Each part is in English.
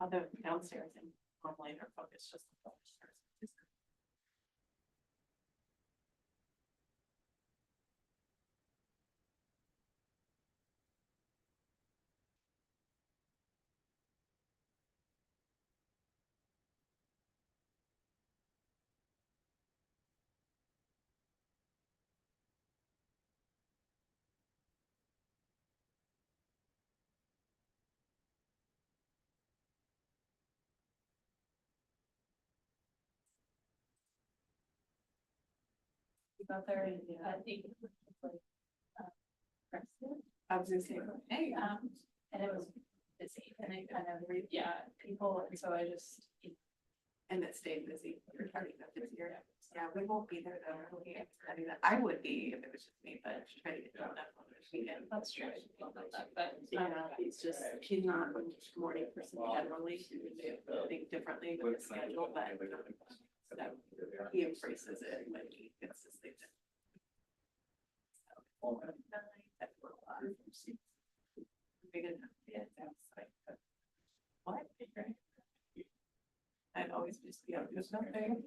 Other downstairs and normally their focus just the upstairs. We got there and I think I was gonna say, hey, and it was busy and it kind of, people, and so I just. and it stayed busy. You're talking about this year. Yeah, we won't be there though. I mean, I would be if it was just me, but try to get done that one this weekend. That's true. I should love that, but Yeah, he's not a morning person generally. He would think differently with the schedule, but so he embraces it when he gets his thing done. Big enough, yeah, that's like, what? I'd always just be out doing something.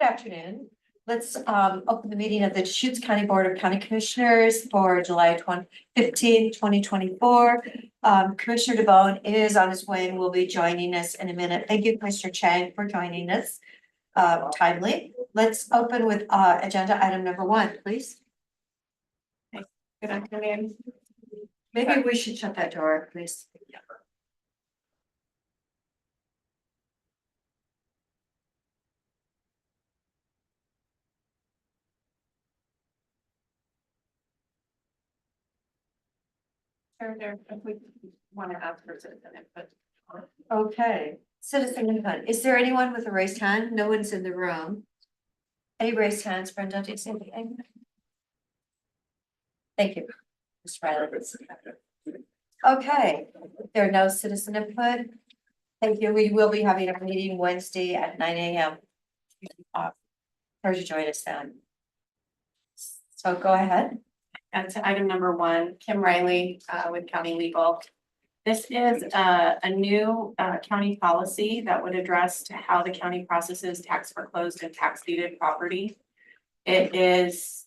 Good afternoon. Let's open the meeting of the Deschutes County Board of County Commissioners for July 15, 2024. Commissioner DeBonne is on his way and will be joining us in a minute. Thank you, Commissioner Chang, for joining us timely. Let's open with agenda item number 1, please. Good afternoon. Maybe we should shut that door, please. If we want to ask for citizen input. Okay, citizen input. Is there anyone with a raised hand? No one's in the room. Any raised hands, Brenda? Do you see anything? Thank you, Ms. Riley. Okay, there are no citizen input. Thank you. We will be having a meeting Wednesday at 9 a.m. Or to join us then. So go ahead. And to item number 1, Kim Riley with County Legal. This is a new county policy that would address to how the county processes tax foreclosed and tax deeded property. It is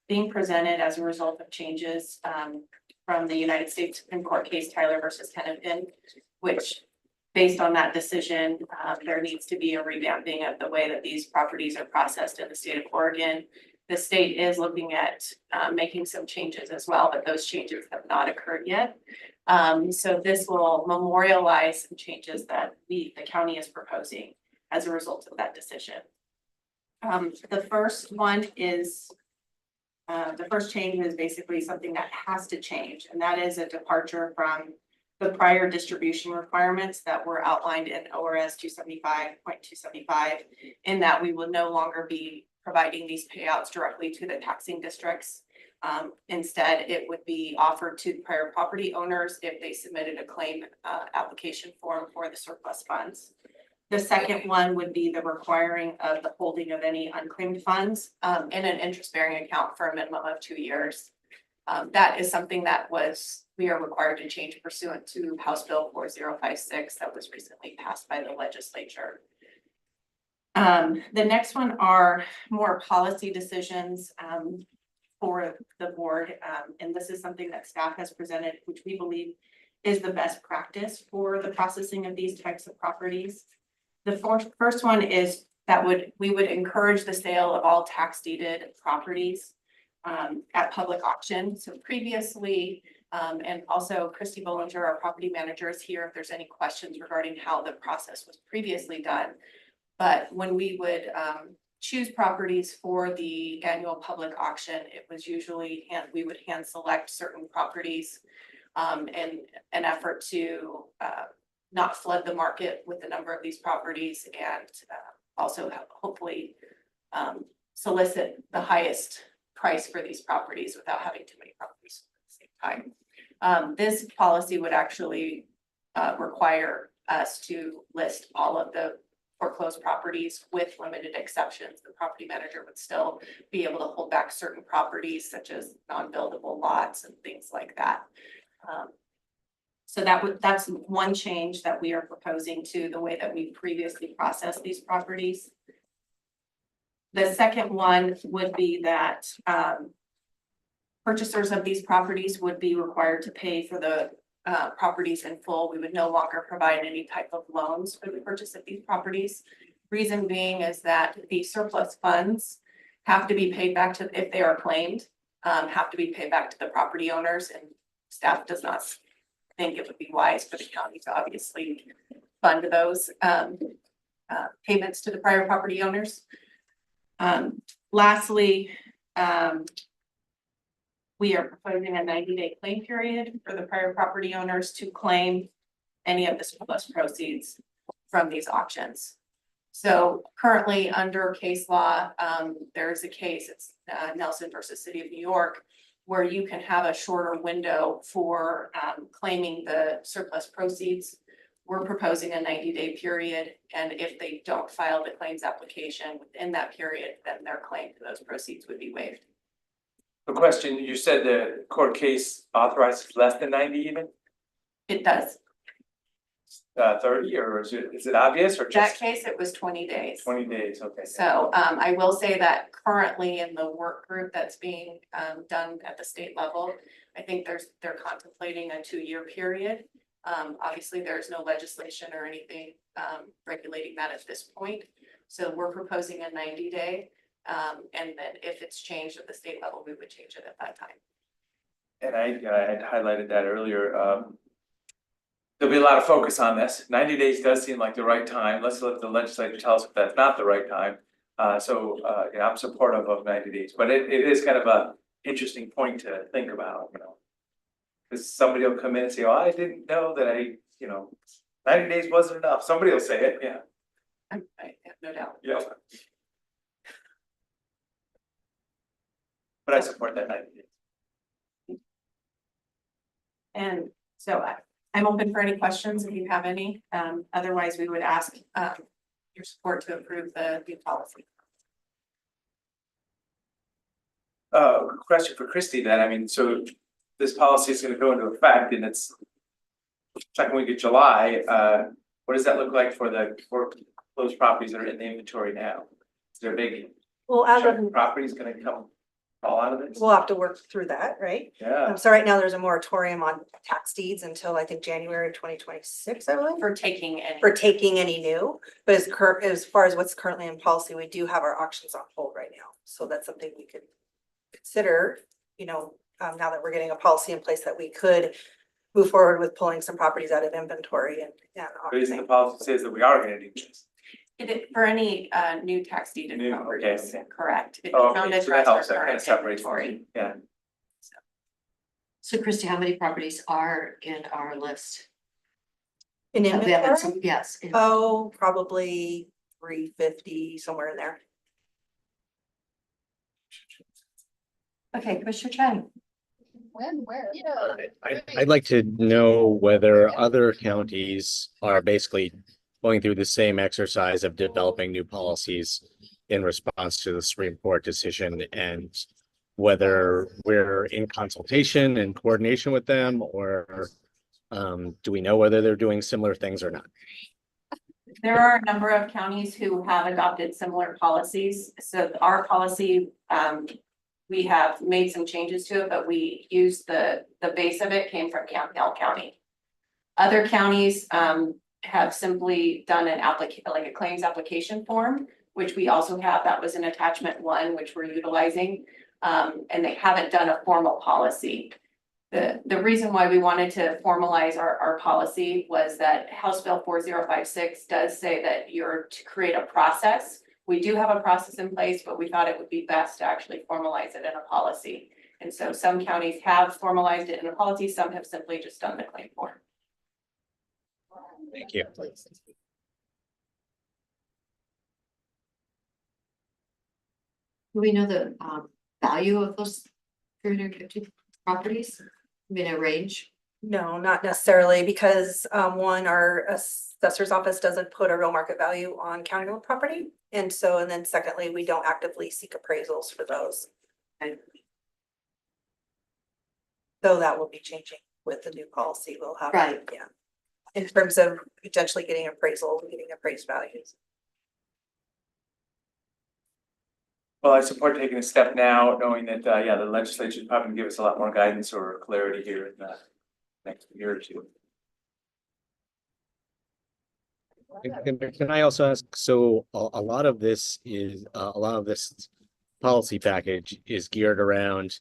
being presented as a result of changes from the United States Supreme Court case Tyler versus Hennepin, which based on that decision, there needs to be a revamping of the way that these properties are processed in the state of Oregon. The state is looking at making some changes as well, but those changes have not occurred yet. So this will memorialize some changes that the county is proposing as a result of that decision. The first one is, the first change is basically something that has to change, and that is a departure from the prior distribution requirements that were outlined in ORS 275.275, in that we will no longer be providing these payouts directly to the taxing districts. Instead, it would be offered to the prior property owners if they submitted a claim application form for the surplus funds. The second one would be the requiring of the holding of any unclaimed funds in an interest-bearing account for a minimum of 2 years. That is something that we are required to change pursuant to House Bill 4056 that was recently passed by the legislature. The next one are more policy decisions for the board. And this is something that staff has presented, which we believe is the best practice for the processing of these types of properties. The first one is that we would encourage the sale of all tax deeded properties at public auction. So previously, and also Christy Bollinger, our property manager, is here if there's any questions regarding how the process was previously done. But when we would choose properties for the annual public auction, it was usually we would hand select certain properties in an effort to not flood the market with the number of these properties, and also hopefully solicit the highest price for these properties without having too many properties at the same time. This policy would actually require us to list all of the foreclosed properties with limited exceptions. The property manager would still be able to hold back certain properties such as non-buildable lots and things like that. So that's one change that we are proposing to the way that we previously processed these properties. The second one would be that purchasers of these properties would be required to pay for the properties in full. We would no longer provide any type of loans for the purchase of these properties. Reason being is that the surplus funds have to be paid back to, if they are claimed, have to be paid back to the property owners, and staff does not think it would be wise for the county to obviously fund those payments to the prior property owners. Lastly, we are proposing a 90-day claim period for the prior property owners to claim any of the surplus proceeds from these auctions. So currently under case law, there is a case, it's Nelson versus City of New York, where you can have a shorter window for claiming the surplus proceeds. We're proposing a 90-day period, and if they don't file the claims application within that period, then their claim to those proceeds would be waived. A question, you said the court case authorizes less than 90 even? It does. 30, or is it obvious, or That just case, it was 20 days. 20 days? Okay. So I will say that currently in the work group that's being done at the state level, I think they're contemplating a 2-year period. Obviously, there's no legislation or anything regulating that at this point. So we're proposing a 90-day. And then if it's changed at the state level, we would change it at that time. And I had highlighted that earlier. There'll be a lot of focus on this. 90 days does seem like the right time. Let's let the legislature tell us if that's not the right time. Yeah, I'm supportive of 90 days, but it is kind of a interesting point to think about, you know. Because somebody will come in and say, oh, I didn't know that 90 days wasn't enough. Somebody will say it, yeah. I have no doubt. Yeah. But I support that 90 days. And so I'm open for any questions if you have any. Otherwise, we would ask your support to approve the new policy. Question for Christy then. I mean, so this policy is going to go into effect and it's second week of July. What does that look like for those properties that are in the inventory now? Is there a big Well, as chunk of, of properties going to come all out of this? we'll have to work through that, right? Yeah. So right now there's a moratorium on tax deeds until I think January of 2026, I believe, For taking any. for taking any new. But as far as what's currently in policy, we do have our auctions on hold right now. So that's something we could consider, now that we're getting a policy in place that we could move forward with pulling some properties out of inventory and But isn't the auctioning. policy says that we are going to do this? For any new tax deeded New, properties, okay. correct. It Oh, don't okay, so that address our helps. That kind current of separates. inventory. Yeah. So Christy, how many properties are in our list? In That we haven't inventory, seen- Yes. in- oh, probably 350, somewhere in there. Okay, Commissioner Chang. When, where? I'd like to know whether other counties are basically going through the same exercise of developing new policies in response to the Supreme Court decision, and whether we're in consultation and coordination with them, or do we know whether they're doing similar things or not? There are a number of counties who have adopted similar policies. So our policy, we have made some changes to it, but we used the base of it came from Campbell County. Other counties have simply done an like a claims application form, which we also have. That was in attachment 1, which we're utilizing. And they haven't done a formal policy. The reason why we wanted to formalize our policy was that House Bill 4056 does say that you're to create a process. We do have a process in place, but we thought it would be best to actually formalize it in a policy. And so some counties have formalized it in a policy, some have simply just done the claim form. Thank you. Do we know the value of those 350 properties? I mean, a range? No, not necessarily, because one, our assessor's office doesn't put a real market value on county-owned property. And then secondly, we don't actively seek appraisals for those. So that will be changing with the new policy. We'll have. Right. Yeah. In terms of potentially getting appraisal, getting appraised values. Well, I support taking a step now, knowing that, yeah, the legislature is probably gonna give us a lot more guidance or clarity here in the next year or two. Can I also ask, so a lot of this policy package is geared around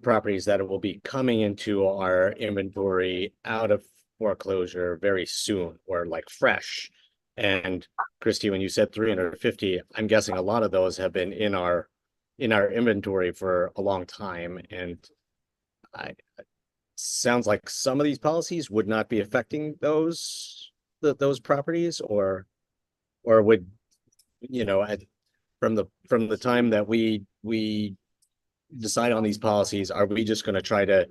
properties that will be coming into our inventory out of foreclosure very soon, or like fresh. And Christy, when you said 350, I'm guessing a lot of those have been in our inventory for a long time. And sounds like some of these policies would not be affecting those properties, or would, from the time that we decide on these policies, are we just going to try to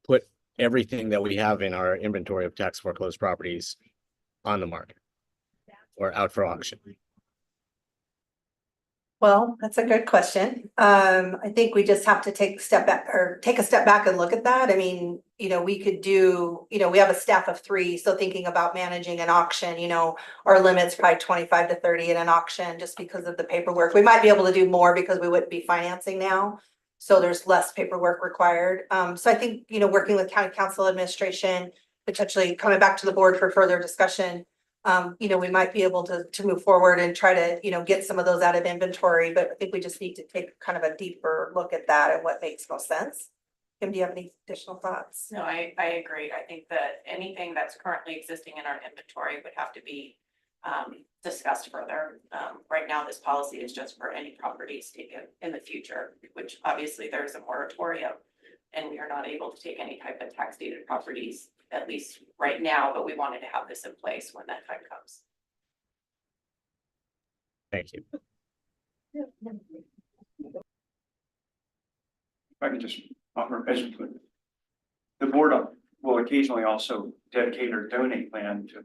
put everything that we have in our inventory of tax foreclosed properties on the market or out for auction? Well, that's a good question. I think we just have to take a step back and look at that. I mean, we could do, we have a staff of 3, so thinking about managing an auction, our limit's probably 25 to 30 in an auction just because of the paperwork. We might be able to do more because we wouldn't be financing now. So there's less paperwork required. So I think, working with county council administration, potentially coming back to the board for further discussion. We might be able to move forward and try to, get some of those out of inventory, but I think we just need to take kind of a deeper look at that and what makes most sense. Kim, do you have any additional thoughts? No, I agree. I think that anything that's currently existing in our inventory would have to be discussed further. Right now, this policy is just for any properties taken in the future, which obviously there's a moratorium. And we are not able to take any type of tax deeded properties, at least right now, but we wanted to have this in place when that time comes. Thank you. If I can just offer as input. The board will occasionally also dedicate or donate land to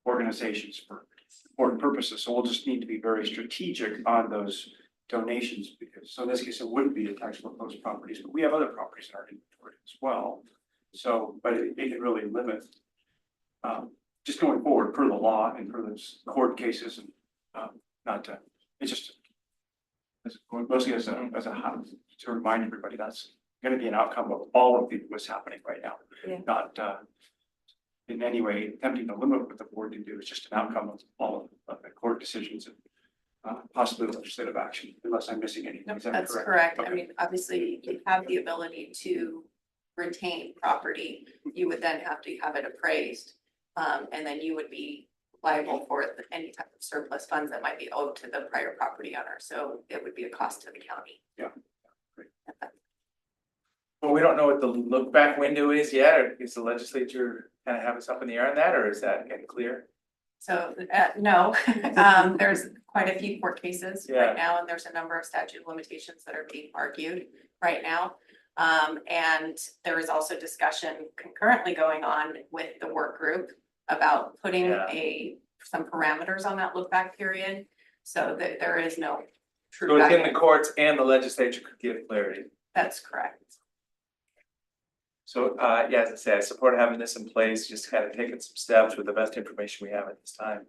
organizations for important purposes. So we'll just need to be very strategic on those donations because, so in this case, it wouldn't be a tax foreclosed properties, but we have other properties in our inventory as well. So, but it can really limit, just going forward per the law and per those court cases and, not to, it's just, mostly as a to remind everybody that's going to be an outcome of all of what's happening right now. Yeah. Not, in any way attempting to limit what the board can do. It's just an outcome of all of the court decisions and, possibly legislative action, unless I'm missing anything. No, Is that that's correct. I Okay. mean, obviously, you have the ability to retain property. You would then have to have it appraised. And then you would be liable for any type of surplus funds that might be owed to the prior property owner. So it would be a cost to the county. Yeah. Great. Well, we don't know what the look back window is yet, or is the legislature kind of have us up in the air on that, or is that getting clear? So, no, there's quite a few court cases Yeah. right now, and there's a number of statute of limitations that are being argued right now. And there is also discussion concurrently going on with the work group about putting Yeah. some parameters on that look back period, so that there is no true. So it's in the guidance. courts and the legislature could give clarity. That's correct. So, yeah, as I say, I support having this in place, just kind of taking some steps with the best information we have at this time.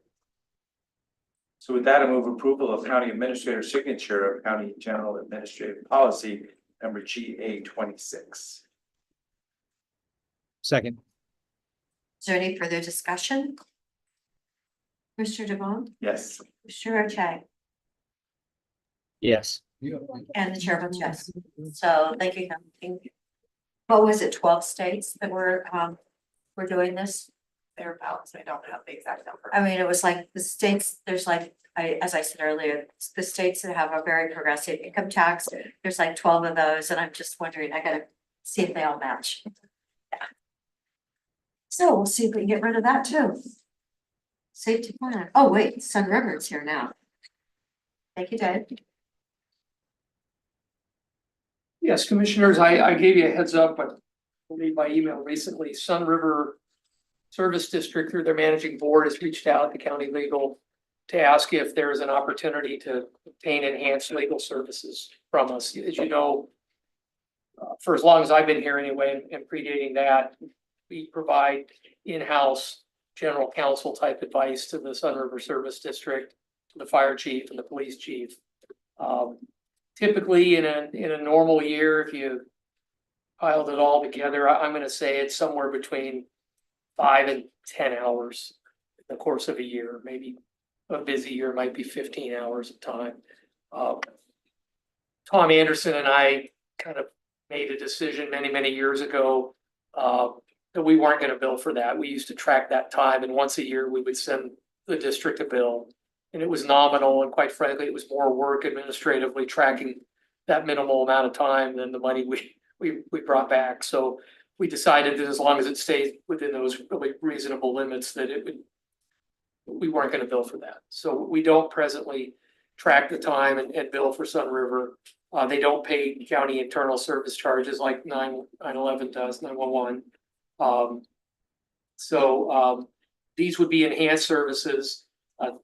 So with that, I move approval of county administrator signature of county general administrative policy number GA 26. Second. Is there any further discussion? Mr. Devon, Yes. Mr. Roche, Yes. and the chair votes yes. So thank you. Kim. What was it, 12 states that were doing this? Thereabouts, I don't have the exact number. I mean, it was like the states, there's like, as I said earlier, the states that have a very progressive income tax, there's like 12 of those, and I'm just wondering, I gotta see if they all match. Yeah. So we'll see if we can get rid of that too. Safety plan. Oh, wait, Sun River is here now. Thank you, Dave. Yes, commissioners, I gave you a heads up, but I believe by email recently, Sun River Service District through their managing board has reached out to county legal to ask if there is an opportunity to obtain enhanced legal services from us. As you know, for as long as I've been here anyway, and predating that, we provide in-house general counsel type advice to the Sun River Service District, to the fire chief and the police chief. Typically in a normal year, if you piled it all together, I'm gonna say it's somewhere between 5 and 10 hours in the course of a year. Maybe a busy year might be 15 hours of time. Tom Anderson and I kind of made a decision many years ago that we weren't gonna bill for that. We used to track that time, and once a year we would send the district a bill. And it was nominal, and quite frankly, it was more work administratively tracking that minimal amount of time than the money we brought back. So we decided that as long as it stays within those really reasonable limits, that we weren't gonna bill for that. So we don't presently track the time and bill for Sun River. They don't pay county internal service charges like 911 does, 911. These would be enhanced services.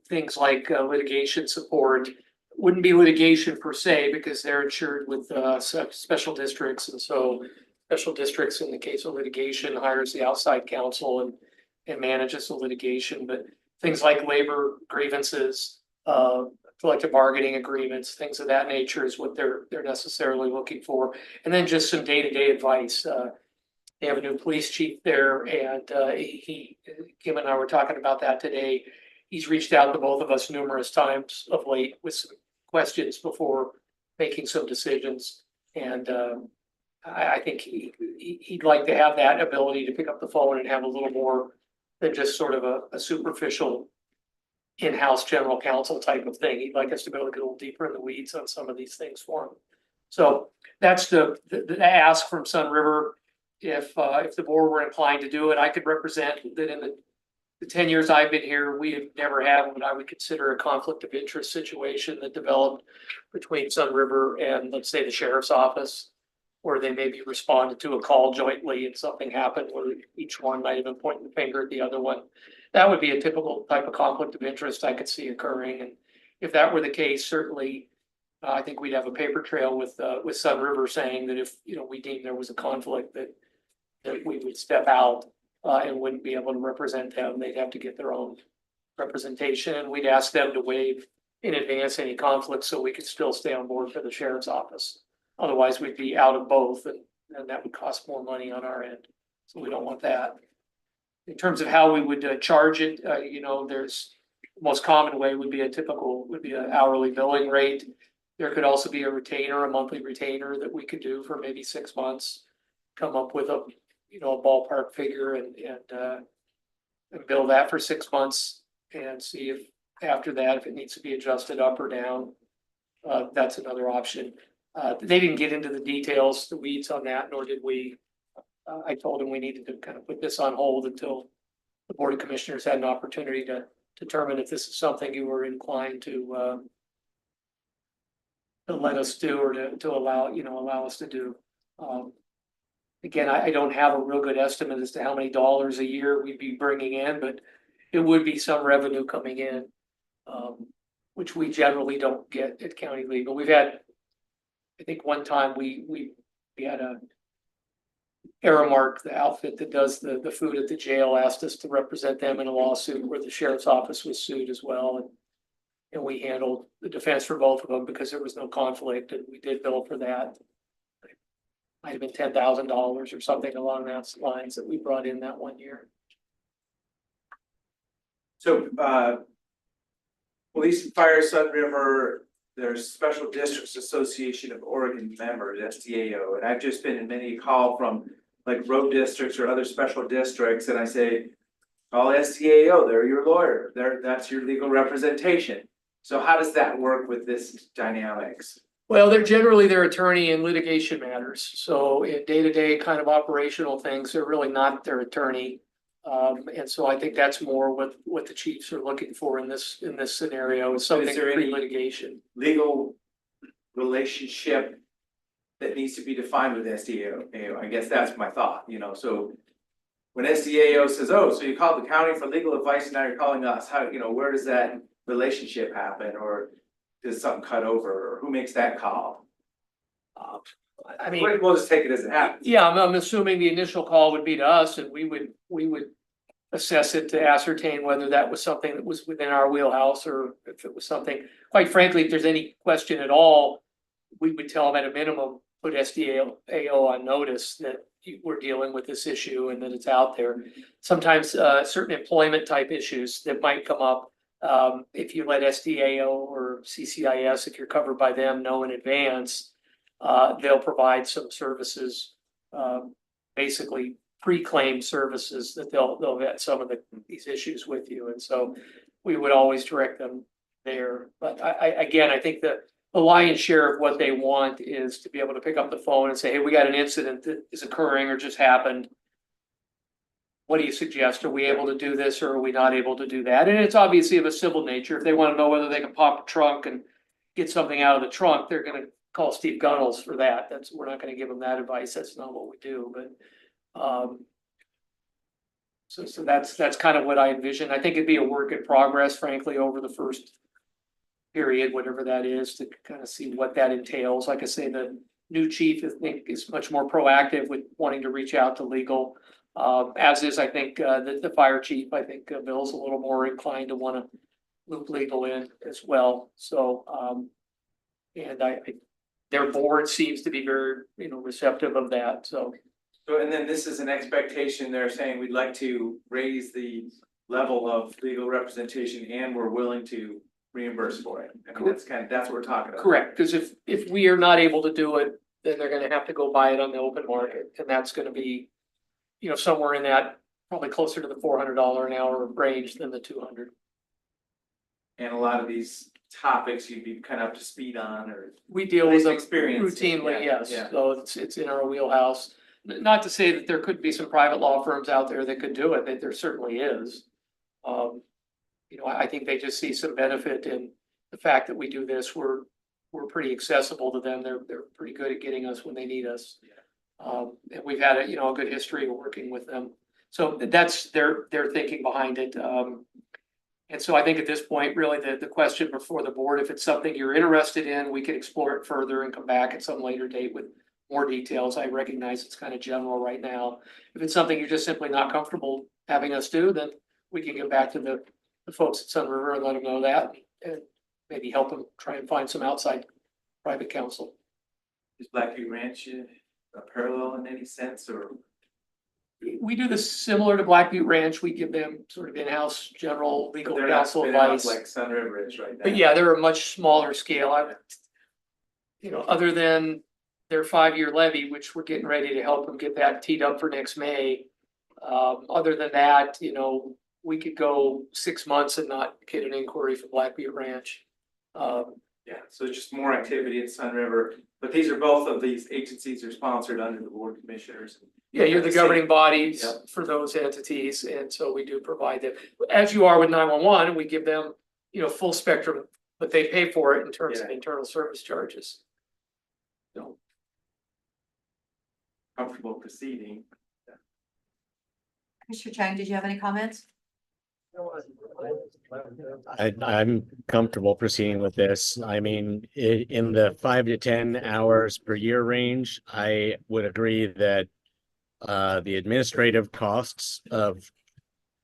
Things like litigation support, wouldn't be litigation per se, because they're insured with special districts, and so special districts, in the case of litigation, hires the outside counsel and manages the litigation, but things like labor grievances, collective bargaining agreements, things of that nature is what they're necessarily looking for. And then just some day-to-day advice. They have a new police chief there, and Kim and I were talking about that today. He's reached out to both of us numerous times of late with some questions before making some decisions. And I think he'd like to have that ability to pick up the phone and have a little more than just sort of a superficial in-house general counsel type of thing. He'd like us to be able to get a little deeper in the weeds on some of these things for him. So that's the ask from Sun River. If the board were inclined to do it, I could represent that in the 10 years I've been here, we have never had what I would consider a conflict of interest situation that developed between Sun River and, let's say, the sheriff's office, where they maybe responded to a call jointly and something happened where each one might have been pointing the finger at the other one. That would be a typical type of conflict of interest I could see occurring. And if that were the case, certainly, I think we'd have a paper trail with Sun River saying that if, we deemed there was a conflict that we would step out and wouldn't be able to represent them. They'd have to get their own representation, and we'd ask them to waive in advance any conflicts so we could still stay on board for the sheriff's office. Otherwise, we'd be out of both, and that would cost more money on our end. So we don't want that. In terms of how we would charge it, there's the most common way would be an hourly billing rate. There could also be a retainer, a monthly retainer that we could do for maybe 6 months, come up with a ballpark figure and bill that for 6 months and see if after that, if it needs to be adjusted up or down, that's another option. They didn't get into the details, the weeds on that, nor did we. I told them we needed to kind of put this on hold until the Board of Commissioners had an opportunity to determine if this is something you were inclined to let us do or to allow us to do. Again, I don't have a real good estimate as to how many dollars a year we'd be bringing in, but it would be some revenue coming in, which we generally don't get at county legal. We've had, I think one time we had a Aramark, the outfit that does the food at the jail, asked us to represent them in a lawsuit where the sheriff's office was sued as well. And we handled the defense for both of them because there was no conflict, and we did bill for that. Might have been $10,000 or something along those lines that we brought in that one year. So, Police and Fire Sun River, there's Special Districts Association of Oregon members, SDAO, and I've just been in many call from like road districts or other special districts, and I say, call SDAO, they're your lawyer, that's your legal representation. So how does that work with this dynamics? Well, they're generally their attorney in litigation matters. So in day-to-day kind of operational things, they're really not their attorney. And so I think that's more what the chiefs are looking for in this scenario is something pre-litigation. Legal relationship that needs to be defined with SDAO. I guess that's my thought, so when SDAO says, oh, so you called the county for legal advice and now you're calling us, how, where does that relationship happen, or does something cut over, or who makes that call? I mean, We'll just take it as it happens. yeah, I'm assuming the initial call would be to us, and we would assess it to ascertain whether that was something that was within our wheelhouse, or if it was something, quite frankly, if there's any question at all, we would tell them at a minimum, put SDAO on notice that we're dealing with this issue and that it's out there. Sometimes certain employment type issues that might come up, if you let SDAO or CCIS, if you're covered by them, know in advance, they'll provide some services, basically pre-claim services that they'll vet some of these issues with you. And so we would always direct them there. But I think that the lion's share of what they want is to be able to pick up the phone and say, hey, we got an incident that is occurring or just happened. What do you suggest? Are we able to do this, or are we not able to do that? And it's obviously of a civil nature. If they want to know whether they can pop a trunk and get something out of the trunk, they're going to call Steve Gunnels for that. We're not going to give them that advice. That's not what we do. But so that's kind of what I envision. I think it'd be a work in progress, frankly, over the first period, whatever that is, to kind of see what that entails. Like I say, the new chief, I think, is much more proactive with wanting to reach out to legal. As is, I think, the fire chief, I think Bill's a little more inclined to want to loop legal in as well. So, and their board seems to be very, receptive of that, so. So, and then this is an expectation, they're saying we'd like to raise the level of legal representation and we're willing to reimburse for it. I mean, that's what we're talking about. Correct, because if we are not able to do it, then they're gonna have to go buy it on the open market, and that's gonna be, somewhere in that, probably closer to the $400 an hour range than the 200. And a lot of these topics you'd be kind of up to speed on, or We deal with them experience. routinely, Yeah, yes, yeah. so it's in our wheelhouse. Not to say that there could be some private law firms out there that could do it, that there certainly is. I think they just see some benefit in the fact that we do this, we're pretty accessible to them, they're pretty good at getting us when they need us. And we've had a good history of working with them, so that's their thinking behind it. And so I think at this point, really, the question before the board, if it's something you're interested in, we can explore it further and come back at some later date with more details. I recognize it's kind of general right now. If it's something you're just simply not comfortable having us do, then we can get back to the folks at Sun River and let them know that, and maybe help them try and find some outside private counsel. Is Blackview Ranch a parallel in any sense, or? We do this similar to Black Butte Ranch. We give them sort of in-house general legal They're not counsel spin out advice. like Sun River is right now. But yeah, they're a much smaller scale. Other than their 5-year levy, which we're getting ready to help them get that teed up for next May. Other than that, we could go 6 months and not get an inquiry from Black Butte Ranch. Yeah, so just more activity at Sun River, but these are both of these agencies are sponsored under the board of commissioners. Yeah, you're the governing bodies Yep. for those entities, and so we do provide them, as you are with 911, we give them, full spectrum, but they pay for it in terms of Yeah. internal service charges. So, Comfortable proceeding. Commissioner Chang, did you have any comments? I'm comfortable proceeding with this. I mean, in the 5 to 10 hours per year range, I would agree that the administrative costs of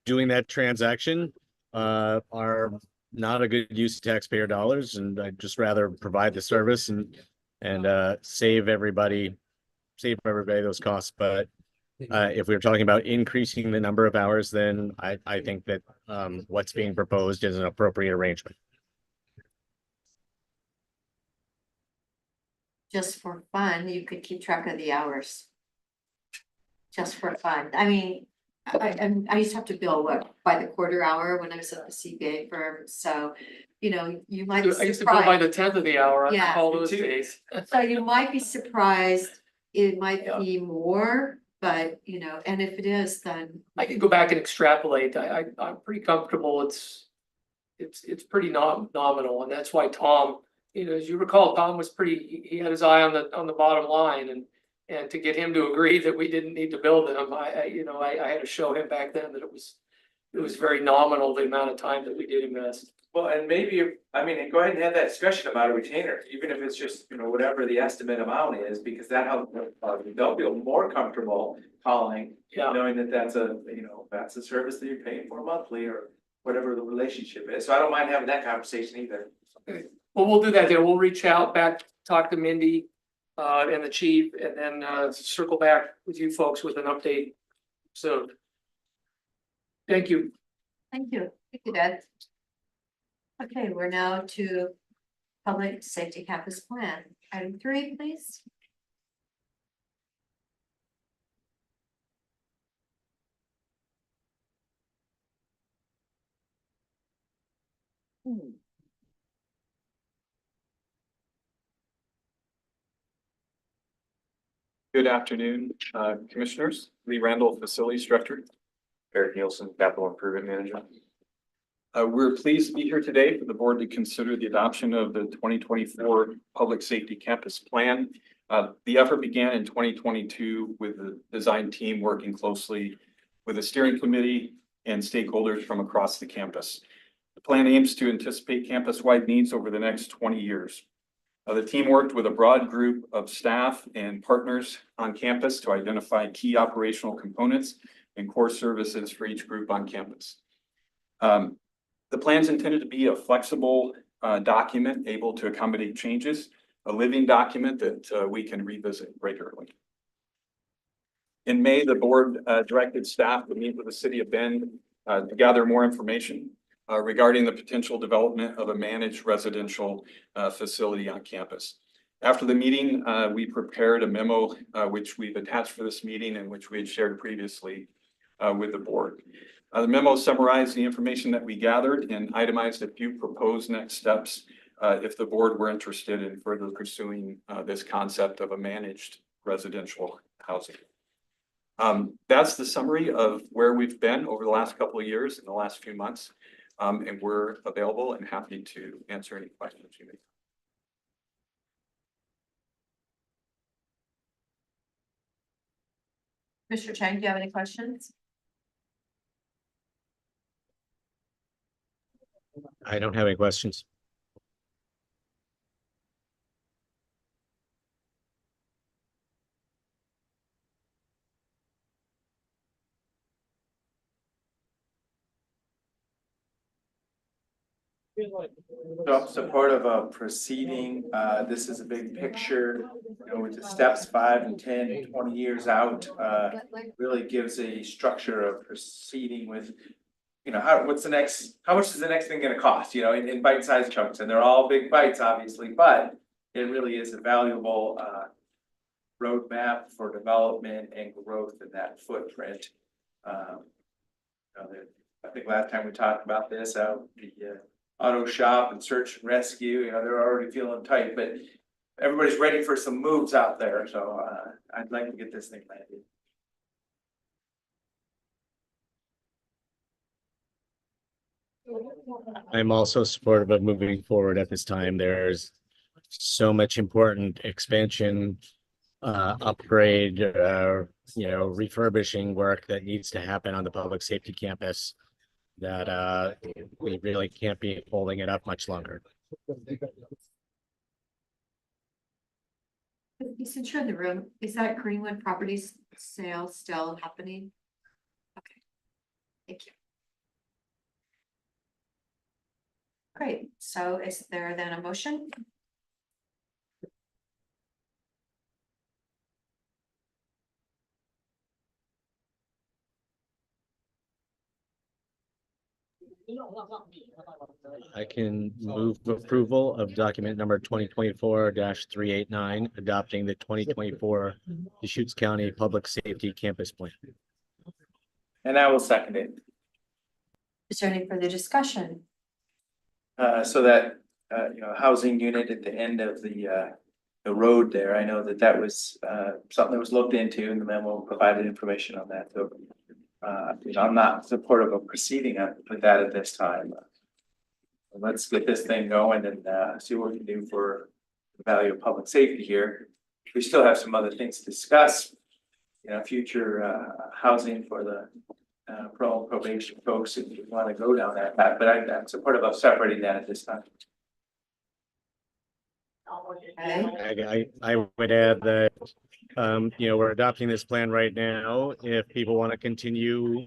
doing that transaction are not a good use of taxpayer dollars, and I'd just rather provide the service and save everybody those costs. But if we're talking about increasing the number of hours, then I think that what's being proposed is an appropriate arrangement. Just for fun, you could keep track of the hours. Just for fun. I mean, I used to have to bill by the quarter hour when I was at the CPA firm, so, you might be I used to go by surprised. the 10th of the hour on Yeah. all those Me too. days. So you might be surprised, it might Yeah. be more, but, and if it is, then. I can go back and extrapolate. I'm pretty comfortable. It's pretty nominal, and that's why Tom, as you recall, Tom was he had his eye on the bottom line, and to get him to agree that we didn't need to build them, I had to show him back then that it was very nominal, the amount of time that we did invest. Well, and maybe, go ahead and have that discussion about a retainer, even if it's just, whatever the estimate amount is, because that helps, they'll feel more comfortable calling. Yeah. Knowing that that's a service that you're paying for monthly, or whatever the relationship is, so I don't mind having that conversation either. Well, we'll do that then. We'll reach out back, talk to Mindy and the chief, and then circle back with you folks with an update soon. Thank you. Thank you, Dad. Okay, we're now to Public Safety Campus Plan. Item 3, please. Good afternoon, Commissioners. Lee Randall, Facilities Director. Eric Nielsen, Capital Improvement Manager. We're pleased to be here today for the board to consider the adoption of the 2024 Public Safety Campus Plan. The effort began in 2022 with the design team working closely with the steering committee and stakeholders from across the campus. The plan aims to anticipate campus-wide needs over the next 20 years. The team worked with a broad group of staff and partners on campus to identify key operational components and core services for each group on campus. The plan is intended to be a flexible document able to accommodate changes, a living document that we can revisit regularly. In May, the board directed staff to meet with the city of Bend to gather more information regarding the potential development of a managed residential facility on campus. After the meeting, we prepared a memo which we've attached for this meeting and which we had shared previously with the board. The memo summarized the information that we gathered and itemized a few proposed next steps if the board were interested in further pursuing this concept of a managed residential housing. That's the summary of where we've been over the last couple of years, in the last few months. And we're available and happy to answer any questions you may have. Mr. Chang, do you have any questions? I don't have any questions. So I'm supportive of proceeding. This is a big picture, you know, with the steps 5 and 10, 20 years out. Really gives a structure of proceeding with, you know, how much is the next thing gonna cost, you know, in bite-sized chunks, and they're all big bites, obviously, but it really is a valuable roadmap for development and growth in that footprint. I think last time we talked about this, the auto shop and search and rescue, you know, they're already feeling tight, but everybody's ready for some moves out there, so I'd like to get this thing landed. I'm also supportive of moving forward at this time. There's so much important expansion, upgrade, you know, refurbishing work that needs to happen on the public safety campus that we really can't be holding it up much longer. Since you're in the room, is that Greenwood Properties sale still happening? Okay, thank you. Great, so is there then a motion? I can move approval of document number 2024-389, adopting the 2024 Deschutes County Public Safety Campus Plan. And I will second it. Is there any further discussion? So that, you know, housing unit at the end of the road there, I know that was something that was looked into, and the memo provided information on that, so. You know, I'm not supportive of proceeding with that at this time. Let's get this thing going and see what we can do for the value of public safety here. We still have some other things to discuss, you know, future housing for the probation folks if you want to go down that path, but I'm supportive of separating that at this time. I would add that, you know, we're adopting this plan right now. If people want to continue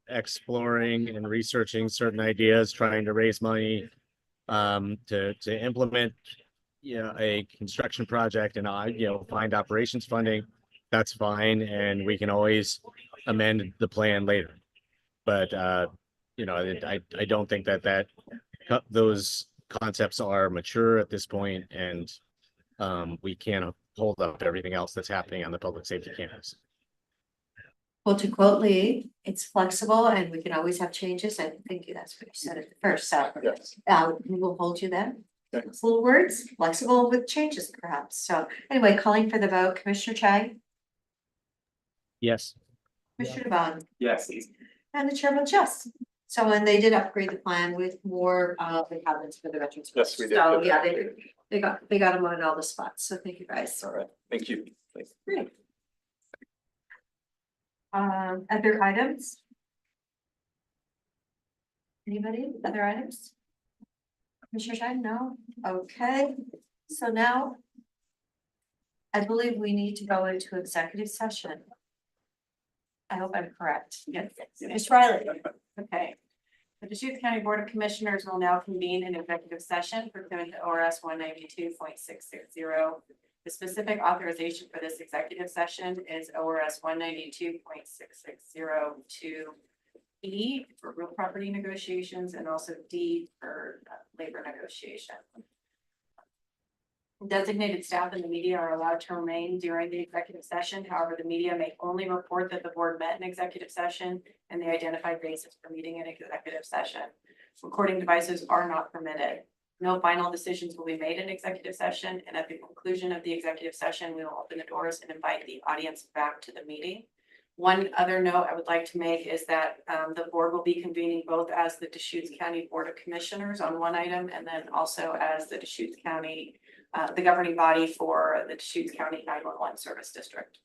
exploring and researching certain ideas, trying to raise money to implement, you know, a construction project and you know, find operations funding, that's fine, and we can always amend the plan later. But you know, I don't think that those concepts are mature at this point, and we can't hold up everything else that's happening on the public safety campus. Well, to quote Lee, it's flexible and we can always have changes. I think that's what you said at the first, so Yes. we will hold you then. Okay. It's little words, flexible with changes perhaps. So anyway, calling for the vote, Commissioner Chang, Yes. Commissioner DeBonne, Yes. and the chair votes yes. So when they did upgrade the plan with more cabins for the veterans. Yes, we did. So yeah, they got them on all the spots. So thank you guys. All right, thank you. Thanks. Great. Other items? Anybody, other items? Commissioner Shine, no? Okay, so now I believe we need to go into executive session. I hope I'm correct. Yes. Ms. Riley, Okay. The Deschutes County Board of Commissioners will now convene an executive session pursuant to ORS 192.660. The specific authorization for this executive session is ORS 192.6602 E for real property negotiations and also D for labor negotiation. Designated staff and the media are allowed to remain during the executive session. However, the media may only report that the board met in executive session and the identified basis for meeting in executive session. Recording devices are not permitted. No final decisions will be made in executive session, and at the conclusion of the executive session, we will open the doors and invite the audience back to the meeting. One other note I would like to make is that the board will be convening both as the Deschutes County Board of Commissioners on one item, and then also as the Deschutes County, the governing body for the Deschutes County 911 Service District.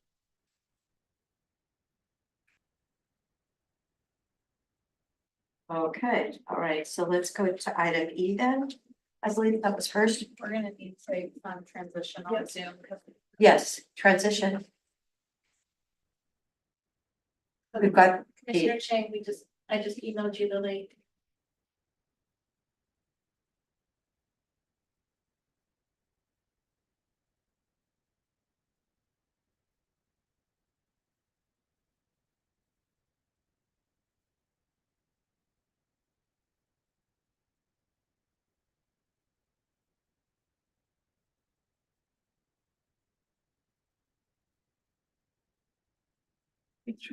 okay, all right, so let's go to item E then. I believe that was first. We're gonna need to transition on Zoom, because Yes, transition. We've got, Commissioner Chang, I just emailed you the link. It should